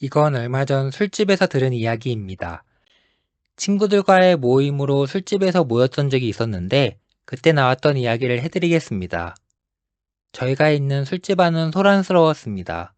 이건 얼마 전 술집에서 들은 이야기입니다. 친구들과의 모임으로 술집에서 모였던 적이 있었는데, 그때 나왔던 이야기를 해드리겠습니다. 저희가 있는 술집 안은 소란스러웠습니다.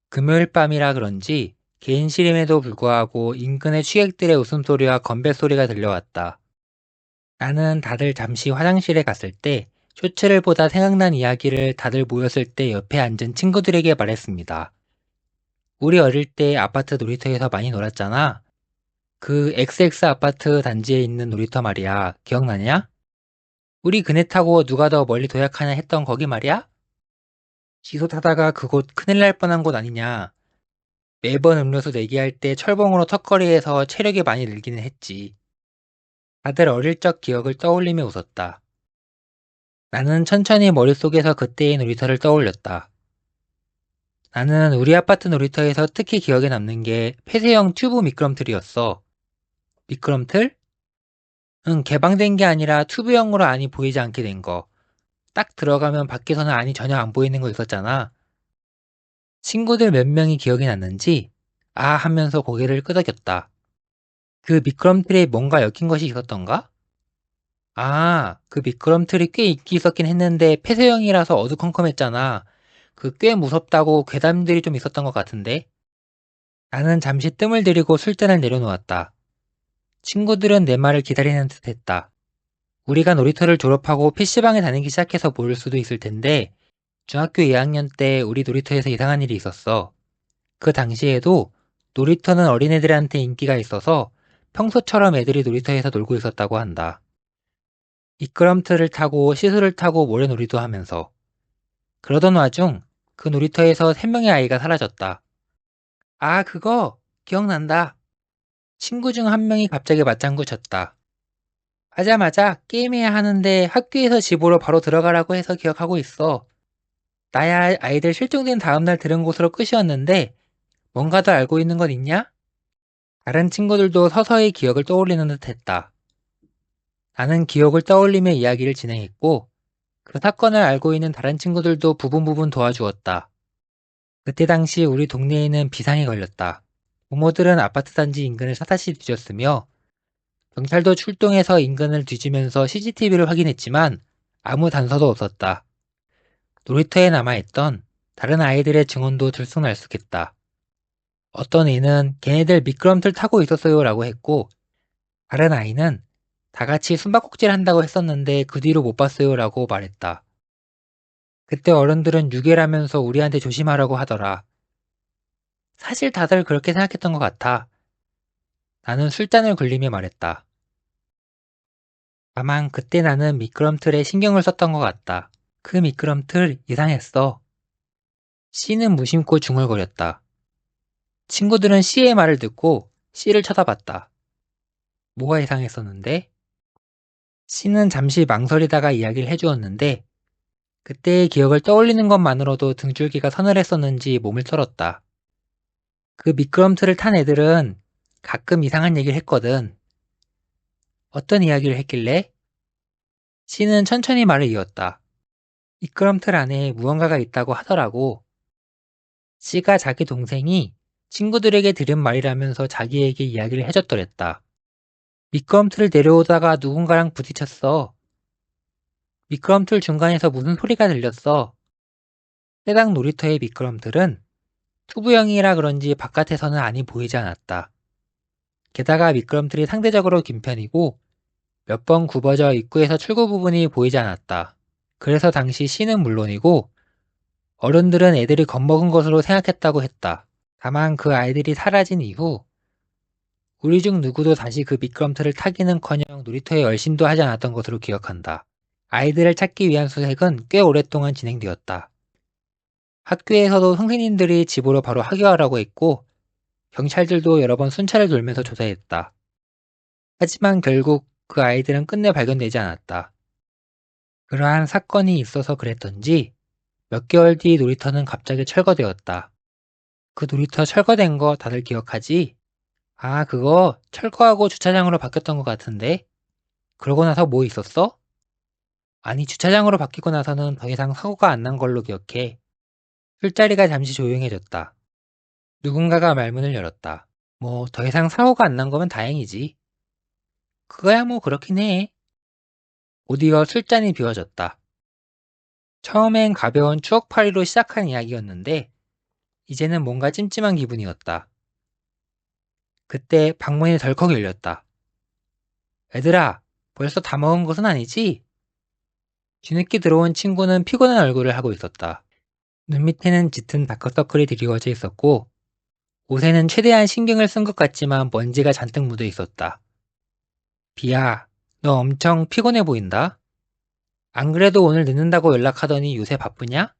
금요일 밤이라 그런지 개인실임에도 불구하고 인근의 취객들의 웃음소리와 건배소리가 들려왔다. 나는 다들 잠시 화장실에 갔을 때 쇼츠를 보다 생각난 이야기를 다들 모였을 때 옆에 앉은 친구들에게 말했습니다. 우리 어릴 때 아파트 놀이터에서 많이 놀았잖아. 그 XX 아파트 단지에 있는 놀이터 말이야. 기억나냐? 우리 그네 타고 누가 더 멀리 도약하냐 했던 거기 말이야? 지소 타다가 그곳 큰일 날 뻔한 곳 아니냐. 매번 음료수 내기할 때 철봉으로 턱걸이해서 체력이 많이 늘기는 했지. 다들 어릴 적 기억을 떠올리며 웃었다. 나는 천천히 머릿속에서 그때의 놀이터를 떠올렸다. 나는 우리 아파트 놀이터에서 특히 기억에 남는 게 폐쇄형 튜브 미끄럼틀이었어. 미끄럼틀? 응, 개방된 게 아니라 튜브형으로 안이 보이지 않게 된 거. 딱 들어가면 밖에서는 안이 전혀 안 보이는 거 있었잖아. 친구들 몇 명이 기억이 났는지 아 하면서 고개를 끄덕였다. 그 미끄럼틀에 뭔가 엮인 것이 있었던가? 아, 그 미끄럼틀이 꽤 인기 있었긴 했는데 폐쇄형이라서 어두컴컴했잖아. 그 꽤 무섭다고 괴담들이 좀 있었던 것 같은데. 나는 잠시 뜸을 들이고 술잔을 내려놓았다. 친구들은 내 말을 기다리는 듯했다. 우리가 놀이터를 졸업하고 PC방에 다니기 시작해서 모를 수도 있을 텐데 중학교 2학년 때 우리 놀이터에서 이상한 일이 있었어. 그 당시에도 놀이터는 어린애들한테 인기가 있어서 평소처럼 애들이 놀이터에서 놀고 있었다고 한다. 미끄럼틀을 타고 시소를 타고 모래놀이도 하면서. 그러던 와중 그 놀이터에서 3명의 아이가 사라졌다. 아, 그거 기억난다. 친구 중 한 명이 갑자기 맞장구 쳤다. 하자마자 게임해야 하는데 학교에서 집으로 바로 들어가라고 해서 기억하고 있어. 나야 아이들 실종된 다음날 들은 곳으로 끝이었는데 뭔가 더 알고 있는 건 있냐? 다른 친구들도 서서히 기억을 떠올리는 듯 했다. 나는 기억을 떠올리며 이야기를 진행했고 그 사건을 알고 있는 다른 친구들도 부분 도와주었다. 그때 당시 우리 동네에는 비상이 걸렸다. 부모들은 아파트 단지 인근을 사다시 뒤졌으며 경찰도 출동해서 인근을 뒤지면서 CCTV를 확인했지만 아무 단서도 없었다. 놀이터에 남아있던 다른 아이들의 증언도 들쑥날쑥했다. 어떤 애는 걔네들 미끄럼틀 타고 있었어요 라고 했고 다른 아이는 다 같이 숨바꼭질 한다고 했었는데 그 뒤로 못 봤어요 라고 말했다. 그때 어른들은 유괴라면서 우리한테 조심하라고 하더라. 사실 다들 그렇게 생각했던 것 같아. 나는 술잔을 굴리며 말했다. 다만 그때 나는 미끄럼틀에 신경을 썼던 것 같다. 그 미끄럼틀 이상했어. C는 무심코 중얼거렸다. 친구들은 C의 말을 듣고 C를 쳐다봤다. 뭐가 이상했었는데? C는 잠시 망설이다가 이야기를 해주었는데 그때의 기억을 떠올리는 것만으로도 등줄기가 서늘했었는지 몸을 떨었다. 그 미끄럼틀을 탄 애들은 가끔 이상한 얘기를 했거든. 어떤 이야기를 했길래? C는 천천히 말을 이었다. 미끄럼틀 안에 무언가가 있다고 하더라고. C가 자기 동생이 친구들에게 들은 말이라면서 자기에게 이야기를 해줬더랬다. 미끄럼틀을 내려오다가 누군가랑 부딪혔어. 미끄럼틀 중간에서 무슨 소리가 들렸어. 해당 놀이터의 미끄럼틀은 튜브형이라 그런지 바깥에서는 안이 보이지 않았다. 게다가 미끄럼틀이 상대적으로 긴 편이고 몇 번 굽어져 입구에서 출구 부분이 보이지 않았다. 그래서 당시 C는 물론이고 어른들은 애들이 겁먹은 것으로 생각했다고 했다. 다만 그 아이들이 사라진 이후 우리 중 누구도 다시 그 미끄럼틀을 타기는커녕 놀이터에 얼씬도 하지 않았던 것으로 기억한다. 아이들을 찾기 위한 수색은 꽤 오랫동안 진행되었다. 학교에서도 선생님들이 집으로 바로 하교하라고 했고 경찰들도 여러 번 순찰을 돌면서 조사했다. 하지만 결국 그 아이들은 끝내 발견되지 않았다. 그러한 사건이 있어서 그랬던지 몇 개월 뒤 놀이터는 갑자기 철거되었다. 그 놀이터 철거된 거 다들 기억하지? 아, 그거 철거하고 주차장으로 바뀌었던 것 같은데? 그러고 나서 뭐 있었어? 아니, 주차장으로 바뀌고 나서는 더 이상 사고가 안 난 걸로 기억해. 술자리가 잠시 조용해졌다. 누군가가 말문을 열었다. 뭐, 더 이상 사고가 안 난 거면 다행이지. 그거야 뭐 그렇긴 해. 곧이어 술잔이 비워졌다. 처음엔 가벼운 추억팔이로 시작한 이야기였는데, 이제는 뭔가 찜찜한 기분이었다. 그때 방문이 덜컥 열렸다. 얘들아, 벌써 다 먹은 것은 아니지? 뒤늦게 들어온 친구는 피곤한 얼굴을 하고 있었다. 눈 밑에는 짙은 다크서클이 드리워져 있었고, 옷에는 최대한 신경을 쓴 것 같지만 먼지가 잔뜩 묻어 있었다. 비야, 너 엄청 피곤해 보인다? 안 그래도 오늘 늦는다고 연락하더니 요새 바쁘냐?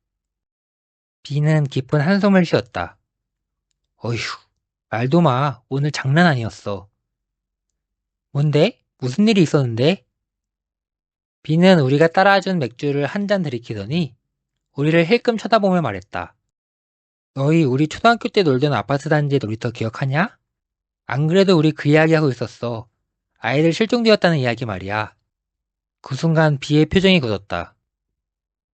비는 깊은 한숨을 쉬었다. 어휴, 말도 마. 오늘 장난 아니었어. 뭔데? 무슨 일이 있었는데? 비는 우리가 따라준 맥주를 한 잔 들이키더니 우리를 힐끔 쳐다보며 말했다. 너희 우리 초등학교 때 놀던 아파트 단지 놀이터 기억하냐? 안 그래도 우리 그 이야기하고 있었어. 아이들 실종되었다는 이야기 말이야. 그 순간 비의 표정이 굳었다.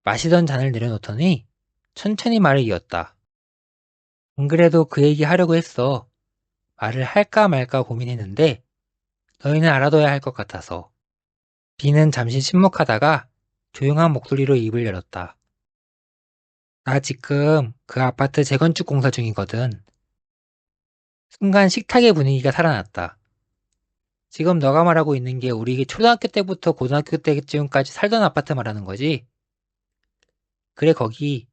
마시던 잔을 내려놓더니 천천히 말을 이었다. 안 그래도 그 얘기 하려고 했어. 말을 할까 말까 고민했는데 너희는 알아둬야 할 것 같아서. 비는 잠시 침묵하다가 조용한 목소리로 입을 열었다. 나 지금 그 아파트 재건축 공사 중이거든. 순간 식탁의 분위기가 살아났다. 지금 너가 말하고 있는 게 우리 초등학교 때부터 고등학교 때쯤까지 살던 아파트 말하는 거지? 그래, 거기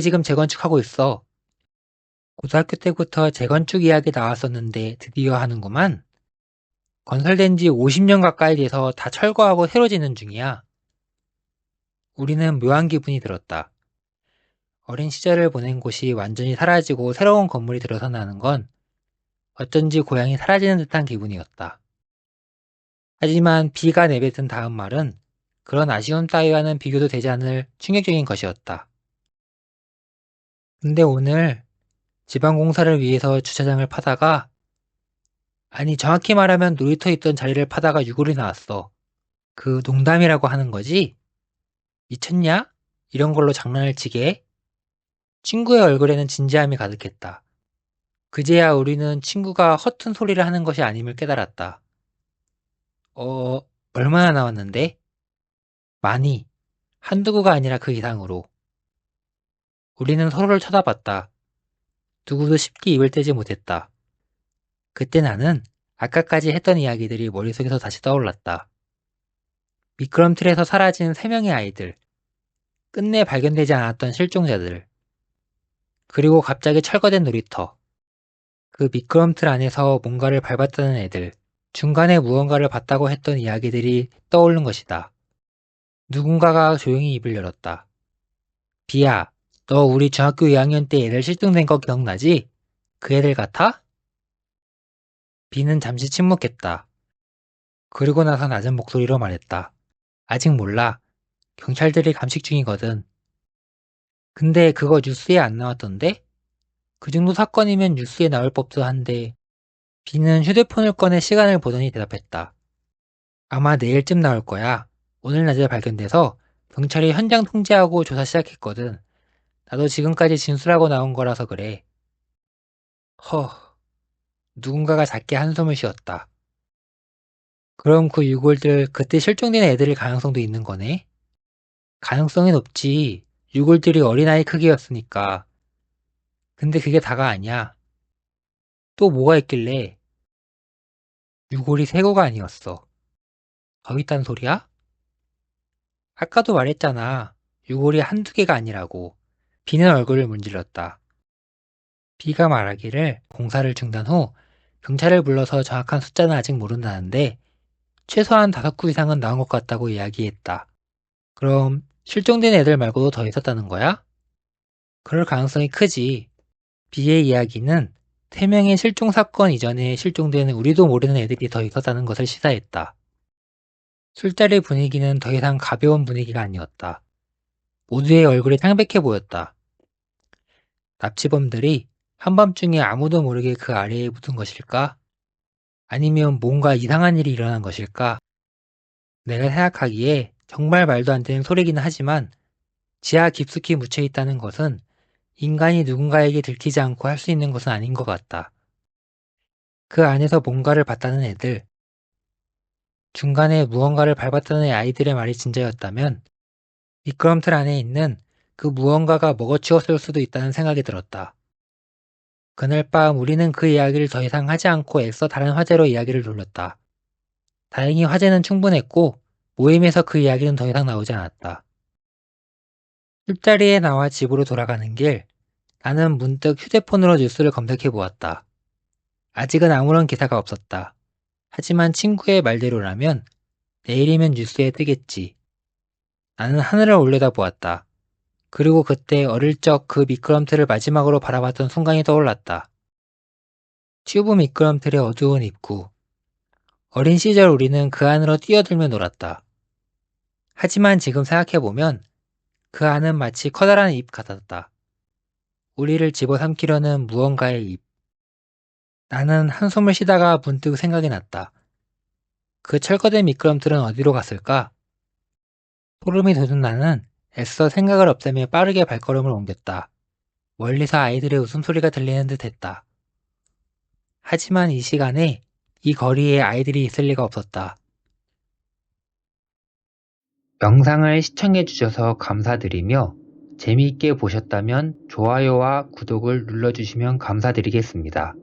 지금 재건축하고 있어. 고등학교 때부터 재건축 이야기 나왔었는데 드디어 하는구만. 건설된 지 50년 가까이 돼서 다 철거하고 새로 짓는 중이야. 우리는 묘한 기분이 들었다. 어린 시절을 보낸 곳이 완전히 사라지고 새로운 건물이 들어서나는 건 어쩐지 고향이 사라지는 듯한 기분이었다. 하지만 비가 내뱉은 다음 말은 그런 아쉬움 따위와는 비교도 되지 않을 충격적인 것이었다. 근데 오늘 지방공사를 위해서 주차장을 파다가, 아니 정확히 말하면 놀이터 있던 자리를 파다가 유골이 나왔어. 그 농담이라고 하는 거지? 미쳤냐? 이런 걸로 장난을 치게? 친구의 얼굴에는 진지함이 가득했다. 그제야 우리는 친구가 허튼 소리를 하는 것이 아님을 깨달았다. 어, 얼마나 나왔는데? 많이. 한두 구가 아니라 그 이상으로. 우리는 서로를 쳐다봤다. 누구도 쉽게 입을 떼지 못했다. 그때 나는 아까까지 했던 이야기들이 머릿속에서 다시 떠올랐다. 미끄럼틀에서 사라진 3명의 아이들, 끝내 발견되지 않았던 실종자들, 그리고 갑자기 철거된 놀이터, 그 미끄럼틀 안에서 뭔가를 밟았다는 애들, 중간에 무언가를 봤다고 했던 이야기들이 떠오른 것이다. 누군가가 조용히 입을 열었다. 비야, 너 우리 중학교 2학년 때 애들 실종된 거 기억나지? 그 애들 같아? 비는 잠시 침묵했다. 그리고 나서 낮은 목소리로 말했다. 아직 몰라. 경찰들이 감식 중이거든. 근데 그거 뉴스에 안 나왔던데? 그 정도 사건이면 뉴스에 나올 법도 한데. 비는 휴대폰을 꺼내 시간을 보더니 대답했다. 아마 내일쯤 나올 거야. 오늘 낮에 발견돼서 경찰이 현장 통제하고 조사 시작했거든. 나도 지금까지 진술하고 나온 거라서 그래. 허, 누군가가 작게 한숨을 쉬었다. 그럼 그 유골들 그때 실종된 애들일 가능성도 있는 거네? 가능성이 높지. 유골들이 어린아이 크기였으니까. 근데 그게 다가 아니야. 또 뭐가 있길래? 유골이 새 거가 아니었어. 더 있단 소리야? 아까도 말했잖아. 유골이 한두 개가 아니라고. 비는 얼굴을 문질렀다. 비가 말하기를 공사를 중단 후 경찰을 불러서 정확한 숫자는 아직 모른다는데 최소한 5구 이상은 나온 것 같다고 이야기했다. 그럼 실종된 애들 말고도 더 있었다는 거야? 그럴 가능성이 크지. 비의 이야기는 3명의 실종 사건 이전에 실종된 우리도 모르는 애들이 더 있었다는 것을 시사했다. 술자리 분위기는 더 이상 가벼운 분위기가 아니었다. 모두의 얼굴이 창백해 보였다. 납치범들이 한밤중에 아무도 모르게 그 아래에 묻은 것일까? 아니면 뭔가 이상한 일이 일어난 것일까? 내가 생각하기에 정말 말도 안 되는 소리기는 하지만 지하 깊숙이 묻혀 있다는 것은 인간이 누군가에게 들키지 않고 할 수 있는 것은 아닌 것 같다. 그 안에서 뭔가를 봤다는 애들, 중간에 무언가를 밟았다는 아이들의 말이 진짜였다면 미끄럼틀 안에 있는 그 무언가가 먹어치웠을 수도 있다는 생각이 들었다. 그날 밤 우리는 그 이야기를 더 이상 하지 않고 애써 다른 화제로 이야기를 돌렸다. 다행히 화제는 충분했고 모임에서 그 이야기는 더 이상 나오지 않았다. 술자리에 나와 집으로 돌아가는 길, 나는 문득 휴대폰으로 뉴스를 검색해 보았다. 아직은 아무런 기사가 없었다. 하지만 친구의 말대로라면 내일이면 뉴스에 뜨겠지. 나는 하늘을 올려다 보았다. 그리고 그때 어릴 적 그 미끄럼틀을 마지막으로 바라봤던 순간이 떠올랐다. 튜브 미끄럼틀의 어두운 입구. 어린 시절 우리는 그 안으로 뛰어들며 놀았다. 하지만 지금 생각해보면 그 안은 마치 커다란 입 같았다. 우리를 집어삼키려는 무언가의 입. 나는 한숨을 쉬다가 문득 생각이 났다. 그 철거된 미끄럼틀은 어디로 갔을까? 소름이 돋은 나는 애써 생각을 없애며 빠르게 발걸음을 옮겼다. 멀리서 아이들의 웃음소리가 들리는 듯 했다. 하지만 이 시간에 이 거리에 아이들이 있을 리가 없었다. 영상을 시청해주셔서 감사드리며 재미있게 보셨다면 좋아요와 구독을 눌러주시면 감사드리겠습니다.